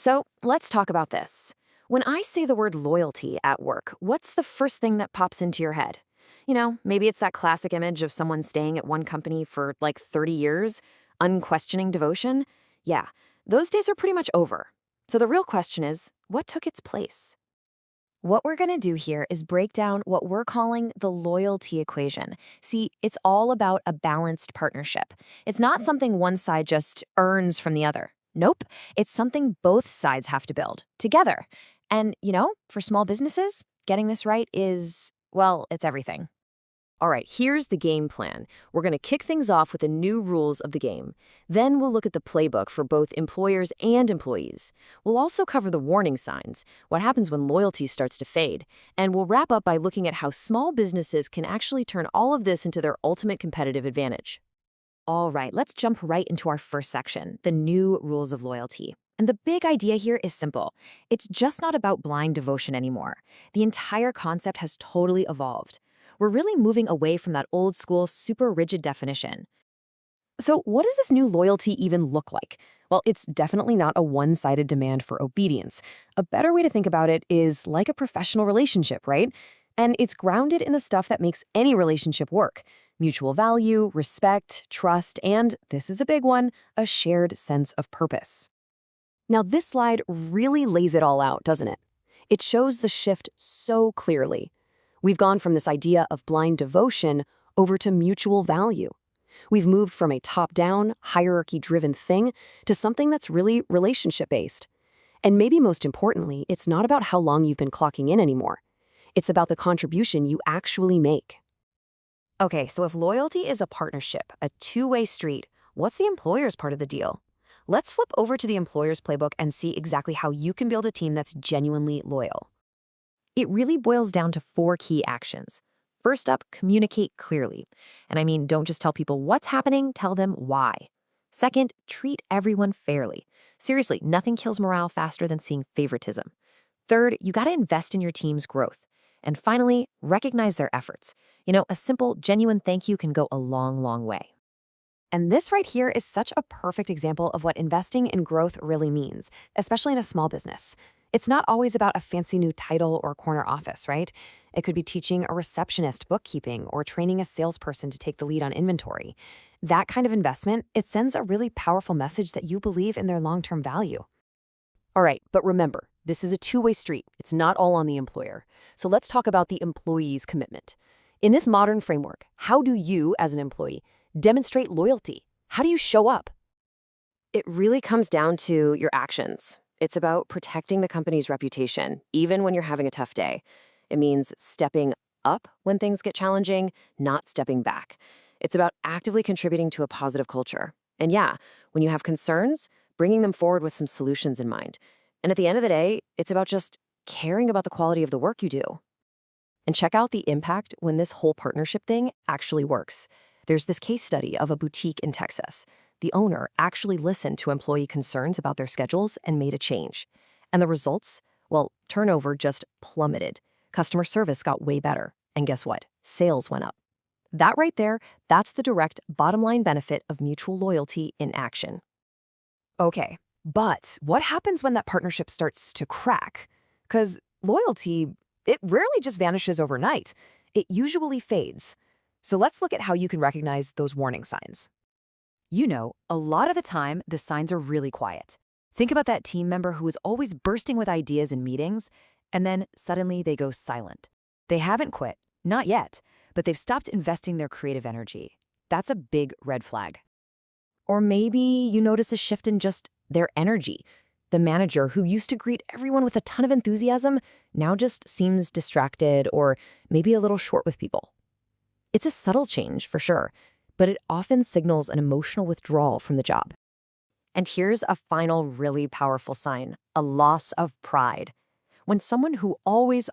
So let's talk about this. When I say the word loyalty at work, what's the first thing that pops into your head? Maybe it's that classic image of someone staying at one company for like 30 years, unquestioning devotion. Yeah, those days are pretty much over. So the real question is, what took its place? What we're going to do here is break down what we're calling the loyalty equation. See, it's all about a balanced partnership. It's not something one side just earns from the other. Nope, it's something both sides have to build together. And, for small businesses, getting this right is, well, it's everything. All right, here's the game plan. We're going to kick things off with the new rules of the game. Then we'll look at the playbook for both employers and employees. We'll also cover the warning signs, what happens when loyalty starts to fade, and we'll wrap up by looking at how small businesses can actually turn all of this into their ultimate competitive advantage. All right, let's jump right into our first section, the new rules of loyalty. And the big idea here is simple. It's just not about blind devotion anymore. The entire concept has totally evolved. We're really moving away from that old school, super rigid definition. So what does this new loyalty even look like? Well, it's definitely not a one-sided demand for obedience. A better way to think about it is like a professional relationship, right? And it's grounded in the stuff that makes any relationship work. Mutual value, respect, trust, and, this is a big one, a shared sense of purpose. Now, this slide really lays it all out, doesn't it? It shows the shift so clearly. We've gone from this idea of blind devotion over to mutual value. We've moved from a top-down, hierarchy-driven thing to something that's really relationship-based. And maybe most importantly, it's not about how long you've been clocking in anymore. It's about the contribution you actually make. Okay, so if loyalty is a partnership, a two-way street, what's the employer's part of the deal? Let's flip over to the employer's playbook and see exactly how you can build a team that's genuinely loyal. It really boils down to 4 key actions. First up, communicate clearly. And I mean, don't just tell people what's happening, tell them why. Second, treat everyone fairly. Seriously, nothing kills morale faster than seeing favoritism. Third, you gotta invest in your team's growth. And finally, recognize their efforts. A simple, genuine thank you can go a long, long way. And this right here is such a perfect example of what investing in growth really means, especially in a small business. It's not always about a fancy new title or corner office, right? It could be teaching a receptionist bookkeeping or training a salesperson to take the lead on inventory. That kind of investment, it sends a really powerful message that you believe in their long-term value. All right, but remember, this is a two-way street. It's not all on the employer. So let's talk about the employee's commitment. In this modern framework, how do you, as an employee, demonstrate loyalty? How do you show up? It really comes down to your actions. It's about protecting the company's reputation, even when you're having a tough day. It means stepping up when things get challenging, not stepping back. It's about actively contributing to a positive culture. And yeah, when you have concerns, bringing them forward with some solutions in mind. And at the end of the day, it's about just caring about the quality of the work you do. And check out the impact when this whole partnership thing actually works. There's this case study of a boutique in Texas. The owner actually listened to employee concerns about their schedules and made a change. And the results? Well, turnover just plummeted. Customer service got way better. And guess what? Sales went up. That right there, that's the direct bottom line benefit of mutual loyalty in action. Okay, but what happens when that partnership starts to crack? Because loyalty, it rarely just vanishes overnight. It usually fades. So let's look at how you can recognize those warning signs. A lot of the time, the signs are really quiet. Think about that team member who is always bursting with ideas in meetings, and then suddenly they go silent. They haven't quit, not yet, but they've stopped investing their creative energy. That's a big red flag. Or maybe you notice a shift in just their energy. The manager who used to greet everyone with a ton of enthusiasm now just seems distracted or maybe a little short with people. It's a subtle change, for sure, but it often signals an emotional withdrawal from the job. And here's a final really powerful sign, a loss of pride. When someone who always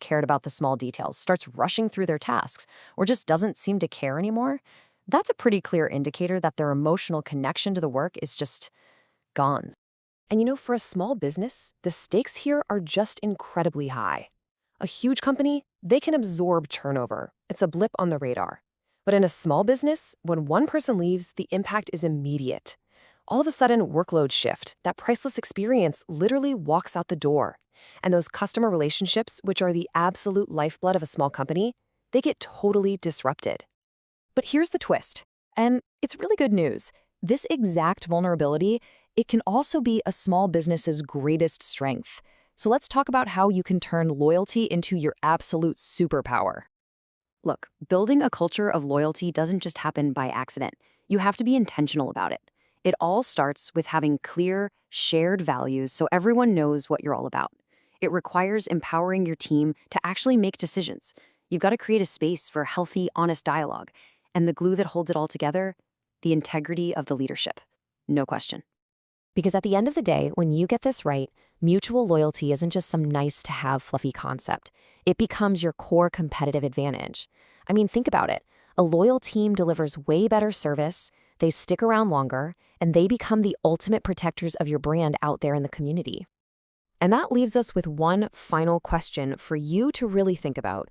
cared about the small details starts rushing through their tasks or just doesn't seem to care anymore, that's a pretty clear indicator that their emotional connection to the work is just gone. And for a small business, the stakes here are just incredibly high. A huge company, they can absorb turnover. It's a blip on the radar. But in a small business, when one person leaves, the impact is immediate. all of a sudden workloads shift. That priceless experience literally walks out the door. And those customer relationships, which are the absolute lifeblood of a small company, they get totally disrupted. But here's the twist, and it's really good news. This exact vulnerability, it can also be a small business's greatest strength. So let's talk about how you can turn loyalty into your absolute superpower. Look, building a culture of loyalty doesn't just happen by accident. You have to be intentional about it. It all starts with having clear, shared values so everyone knows what you're all about. It requires empowering your team to actually make decisions. You've got to create a space for healthy, honest dialogue. And the glue that holds it all together? The integrity of the leadership. No question. Because at the end of the day, when you get this right, mutual loyalty isn't just some nice-to-have fluffy concept. It becomes your core competitive advantage. I mean, think about it. A loyal team delivers way better service, they stick around longer, and they become the ultimate protectors of your brand out there in the community. And that leaves us with one final question for you to really think about.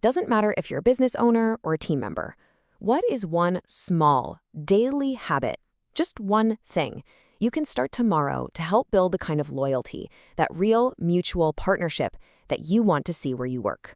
Doesn't matter if you're a business owner or a team member. What is one small, daily habit, just one thing, you can start tomorrow to help build the kind of loyalty, that real mutual partnership that you want to see where you work?